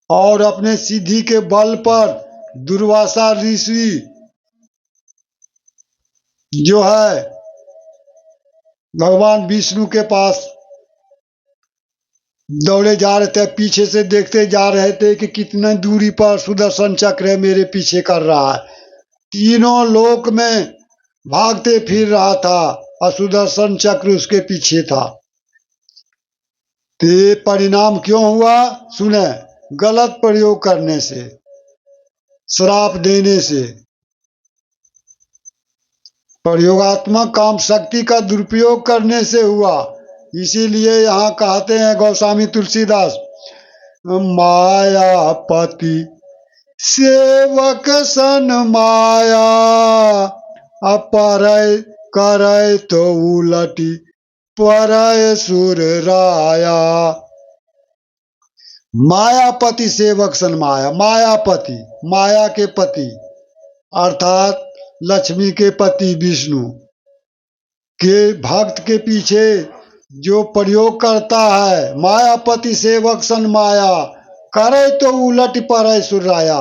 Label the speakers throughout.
Speaker 1: और अपने सिद्धि के बल पर दुर्वासा ऋषि जो है भगवान विष्णु के पास दौड़े जा रहे थे, पीछे से देखते जा रहे थे कि कितने दूरी पर सुदर्शन चक्र है मेरे पीछे कर रहा है। तीनों लोक में भागते फिर रहा था और सुदर्शन चक्र उसके पीछे था। तो ये परिणाम क्यों हुआ? सुने, गलत प्रयोग करने से, श्राप देने से, प्रयोगात्मक काम शक्ति का दुरुपयोग करने से हुआ। इसीलिए यहाँ कहते हैं गोस्वामी तुलसीदास, मायापति सेवक सन माया, अपरय करय तो उलटी परय सुर राया। मायापति सेवक सन माया, मायापति माया के पति अर्थात लक्ष्मी के पति विष्णु के भक्त के पीछे जो प्रयोग करता है, मायापति सेवक सन माया, करे तो उलट परय सुराया।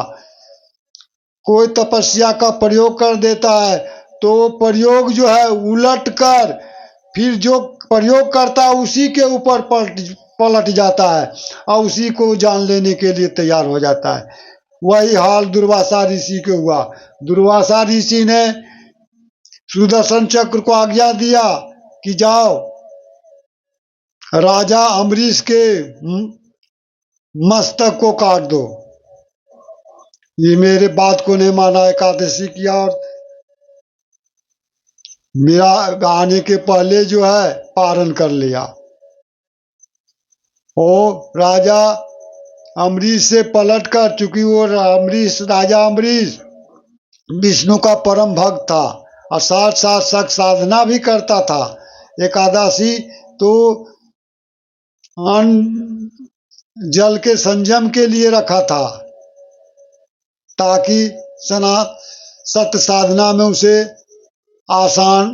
Speaker 1: कोई तपस्या का प्रयोग कर देता है तो प्रयोग जो है उलट कर फिर जो प्रयोग करता है उसी के ऊपर पलट जाता है और उसी को जान लेने के लिए तैयार हो जाता है। वही हाल दुर्वासा ऋषि के हुआ। दुर्वासा ऋषि ने सुदर्शन चक्र को आज्ञा दिया कि जाओ राजा अम्बरीश के मस्तक को काट दो। ये मेरे बात को नहीं माना, एकादशी किया और मेरा आने के पहले जो है पारण कर लिया। वो राजा अम्बरीश से पलट कर, चूंकि वो अम्बरीश राजा अम्बरीश विष्णु का परम भक्त था और साथ साथ सख्त साधना भी करता था। एकादशी तो अन्न जल के संयम के लिए रखा था ताकि सत्य साधना में उसे आसान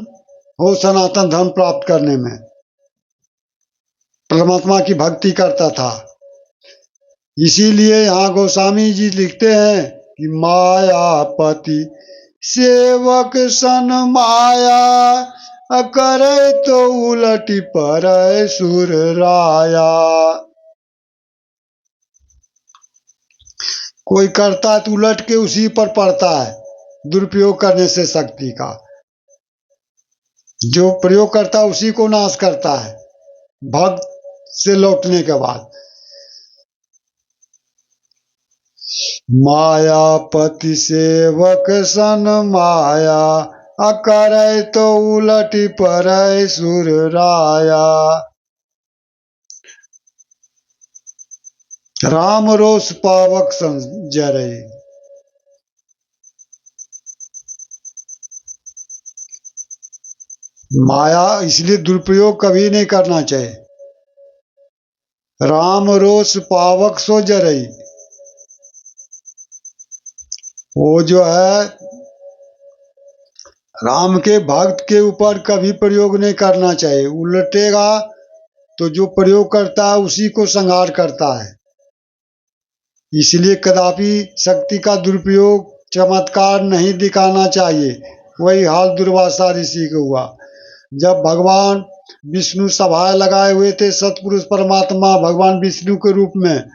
Speaker 1: हो सनातन धर्म प्राप्त करने में। परमात्मा की भक्ति करता था। इसीलिए यहाँ गोस्वामी जी लिखते हैं कि मायापति सेवक सन माया, करे तो उलटी परय सुर राया। कोई करता है तो उलट के उसी पर पड़ता है, दुरुपयोग करने से शक्ति का। जो प्रयोग करता है उसी को नाश करता है भक्त से लौटने के बाद। मायापति सेवक सन माया, अकरय तो उलटी परय सुर राया। राम रोष पावक संजरे। माया इसलिए दुरुपयोग कभी नहीं करना चाहिए। राम रोष पावक सो जरई, वो जो है राम के भक्त के ऊपर कभी प्रयोग नहीं करना चाहिए। उलटेगा तो जो प्रयोग करता है उसी को संहार करता है। इसलिए कदापि शक्ति का दुरुपयोग चमत्कार नहीं दिखाना चाहिए। वही हाल दुर्वासा ऋषि को हुआ। जब भगवान विष्णु सभाएं लगाए हुए थे, सतपुरुष परमात्मा भगवान विष्णु के रूप में,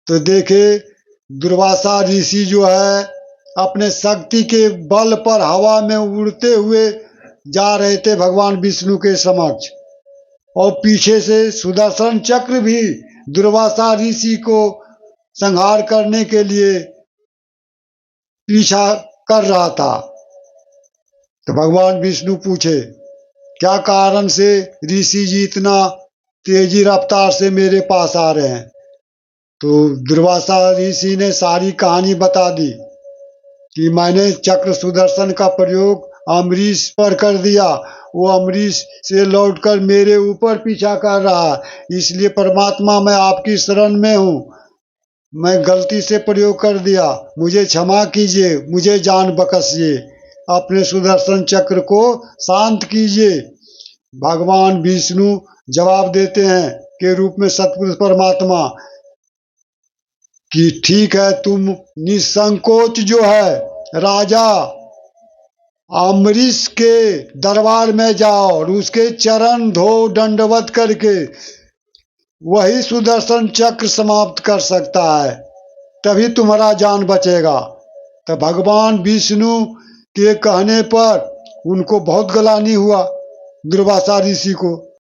Speaker 1: तो देखे दुर्वासा ऋषि जो है अपने शक्ति के बल पर हवा में उड़ते हुए जा रहे थे भगवान विष्णु के समक्ष, और पीछे से सुदर्शन चक्र भी दुर्वासा ऋषि को संहार करने के लिए पीछा कर रहा था। तो भगवान विष्णु पूछे, क्या कारण से ऋषि जी इतना तेजी रफ्तार से मेरे पास आ रहे हैं? तो दुर्वासा ऋषि ने सारी कहानी बता दी कि मैंने चक्र सुदर्शन का प्रयोग अम्बरीश पर कर दिया, वो अम्बरीश से लौटकर मेरे ऊपर पीछा कर रहा है। इसलिए परमात्मा मैं आपकी शरण में हूँ, मैं गलती से प्रयोग कर दिया, मुझे क्षमा कीजिए, मुझे जान बख्शिए, अपने सुदर्शन चक्र को शांत कीजिए। भगवान विष्णु जवाब देते हैं के रूप में सतपुरुष परमात्मा कि ठीक है, तुम निसंकोच जो है राजा अम्बरीश के दरबार में जाओ और उसके चरण धो दंडवत करके, वही सुदर्शन चक्र समाप्त कर सकता है, तभी तुम्हारा जान बचेगा। तो भगवान विष्णु के कहने पर उनको बहुत ग्लानि हुआ, दुर्वासा ऋषि को।